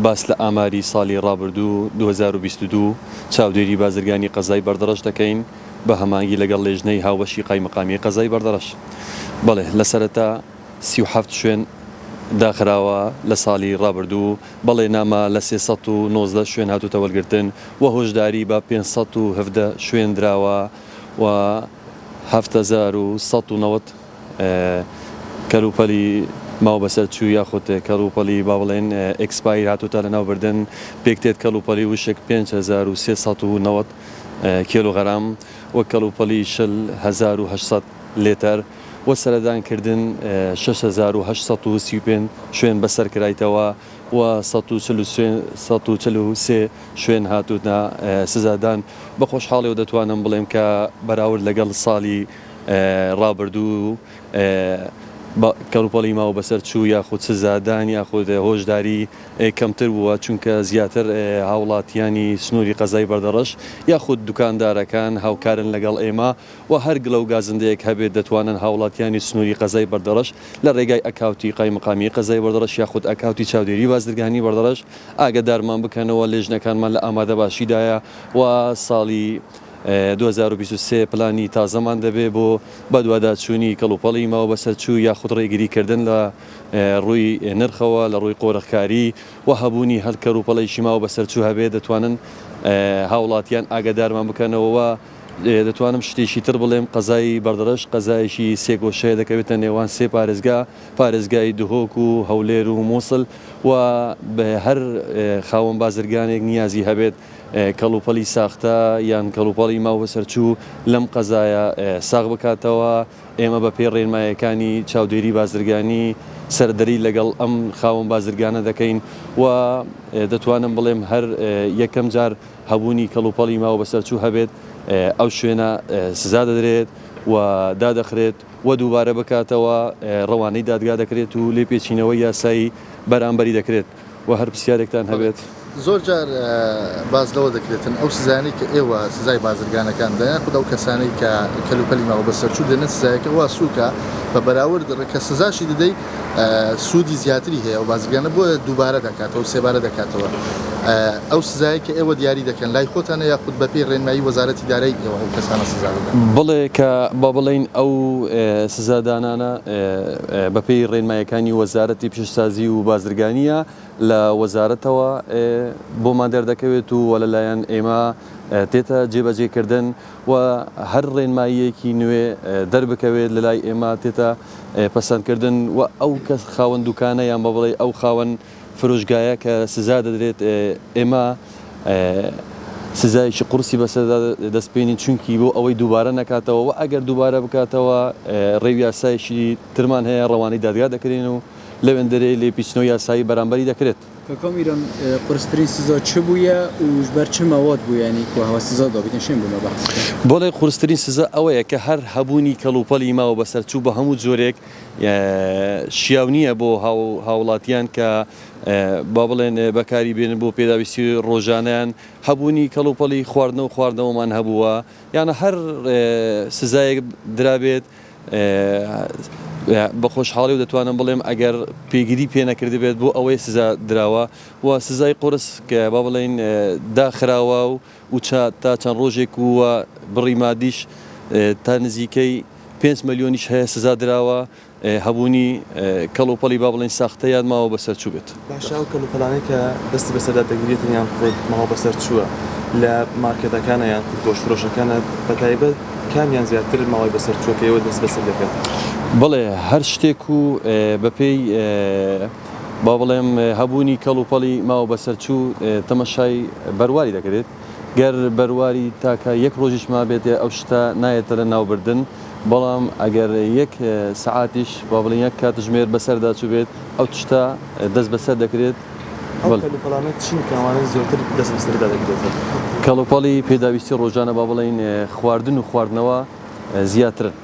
باس لە ئاماری ساڵی ڕابردوو 2022 چاودێری بازرگانی قەزای بەردەڕەش دەکەین بە هەمانگی لەگەڵ لێژنەی هاوبەشی قایمەقامی قەزای بەردەڕەش. بەڵێ لە سەرەتا 37 شوێن داخراوە لە ساڵی ڕابردوو، بەڵێ نامە لە 319 شوێن هاتوتە وەرگرتن و هۆشداری بە 517 شوێن دراوە و 7190 کەلوپەلی ماو بەسەر چوو یاخود کەلوپەلی با بڵێن ئەکسپایر هاتوتە لەناوبردن، پێکتێت کەلوپەلی وشک 5390 کیلۆغرام و کەلوپەلی شل 1800 لێتەر و سەردانکردن 6835 شوێن بەسەر کرایتەوە و 143 شوێن هاتوونە سزادان. بە خۆشحاڵی و دەتوانم بڵێم کە بەراورد لەگەڵ ساڵی ڕابردوو کەلوپەلی ماوە بەسەر چوو یاخود سزادان یاخود هۆشداری کەمتر بووە، چونکە زیاتر هاوڵاتیانی سنووری قەزای بەردەڕەش یاخود دوکاندارەکان هاوکارن لەگەڵ ئێمە و هەر گلە و گازندەیەک هەبێت دەتوانن هاوڵاتیانی سنووری قەزای بەردەڕەش لە ڕێگای ئەکاوتی قایمەقامی قەزای بەردەڕەش یاخود ئەکاوتی چاودێری بازرگانی بەردەڕەش ئاگادارمان بکەنەوە لێژنەکانمان لە ئامادە باشیدایە و ساڵی 2023 پلانی تازەمان دەبێت بۆ بەدواداچوونی کەلوپەڵی ماوە بەسەر چوو یاخود ڕێگریکردن لە ڕووی نرخەوە لە ڕووی قۆرەخکاری و هەبوونی هەر کەلوپەڵێکی ماوە بەسەر چوو هەبێت دەتوانن هاوڵاتیان ئاگادارمان بکەنەوە. دەتوانم شتێکی تر بڵێم، قەزای بەردەڕەش قەزایشی سێگۆشەیە دەکەوێتە نێوان سێ پارێزگای دهۆک و هەولێر و مووسڵ و بە هەر خاوەن بازرگانێک نیازی هەبێت کەلوپەلی ساختە یان کەلوپەڵی ماوە بەسەر چوو لەم قەزایە ساغ بکاتەوە. ئێمە بە پێی ڕێنمایەکانی چاودێری بازرگانی سەردەری لەگەڵ ئەم خاوەن بازرگانە دەکەین و دەتوانم بڵێم هەر یەکەم جار هەبوونی کەلوپەڵی ماوە بەسەر چوو هەبێت ئەو شوێنە سزا دەدرێت و دادەخرێت و دووبارە بکاتەوە ڕەوانەی دادگا دەکرێت و لێ پێچینەوەی یاسایی بەرامبەری دەکرێت و هەر پرسیارێکتان هەبێت. زۆر جار باز لەوە دەکرێتن ئەو سزانەی کە ئێوە سزای بازرگانەکان دەیان خود ئەو کەسانەی کە کەلوپەلی ماوە بەسەر چوو دێنێت سزایەکە وا سووکە بە بەراورد کە سزاشی دەدەی سوودی زیاتری هەیە و بازرگانە بۆیە دووبارە دەکاتەوە سێبارە دەکاتەوە. ئەو سزای کە ئێوە دیاری دەکەن لای خۆتانە یاخود بە پێی ڕێنمایی وەزارەتی دارایی ئێوە ئەو کەسانە سزا دەدەن؟ بڵێ کە با بڵێن ئەو سزادانانە بە پێی ڕێنمایەکانی وەزارەتی پیشەسازی و بازرگانیە لە وەزارەتەوە بۆمان دەردەکەوێت و لەلایەن ئێمە تێتە جێبەجێکردن و هەر ڕێنماییەکی نوێ دەربکەوێت لەلای ئێمە تێتە پەسەندکردن و ئەو کەس خاوەن دوکانە یان بە بڵێ ئەو خاوەن فرۆشگایە کە سزا دەدرێت ئێمە سزایکی قورسی بەسەردا دەستپێنین، چونکی بۆ ئەوەی دووبارە نەکاتەوە و ئەگەر دووبارە بکاتەوە ڕێوی یاسایشی ترمان هەیە ڕەوانەی دادگا دەکرێن و لەوێندەرەی لێ پیچنەوەی یاسایی بەرامبەری دەکرێت. کاکام ایران قورسترین سزا چ بووە و بەر چ مەواد بوو، یعنی کو هەوا سزا دابیدن شێن بوومە بەحث بۆڵێ قورسترین سزا ئەوەیە کە هەر هەبوونی کەلوپەلی ماوە بەسەر چوو بە هەموو جۆرێک شیاو نییە بۆ هاوڵاتیان کە با بڵێن بەکاری بێنن بۆ پێداویستی ڕۆژانیان، هەبوونی کەلوپەلی خواردنەوەمان هەبووە یانە هەر سزایەک درابێت بە خۆشحاڵی و دەتوانم بڵێم ئەگەر پێگیری پێ نەکرد بێت بۆ ئەوەی سزا دراوە و سزای قورس کە با بڵێن داخراوە و تا چەند ڕۆژێک ووە بڕی مادیش تا نزیکەی 5 ملیۆنیش هەیە سزا دراوە هەبوونی کەلوپەلی با بڵێن ساختەیان ماوە بەسەر چوو بێت. باشا و کەلوپەلانەی کە دەستی بەسەردا دەگرێتن یان خۆت ماوە بەسەر چووە لە مارکێتەکانە یان گۆشتفرۆشەکانە بەتایبەت کامیان زیاتر ماوەی بەسەر چووەکەیەوە دەست بەسەر دەکات؟ بڵێ هەر شتێک و بەپێی با بڵێم هەبوونی کەلوپەلی ماوە بەسەر چوو تەمەشای بەرواری دەکرێت. گەر بەرواری تاکە یەک ڕۆژیش ما بێت ئەو شتە نایێتە لە ناوبردن، بەڵام ئەگەر یەک سەعاتیش با بڵێن یەک کاتژمێر بەسەردا چوو بێت ئەو شتە دەست بەسەر دەکرێت. کەلوپەلانە چین کەوانە زۆرتر دەست بەسەردا دەکرێت؟ کەلوپەلی پێداویستی ڕۆژانە با بڵێن خواردن و خواردنەوە زیاترن.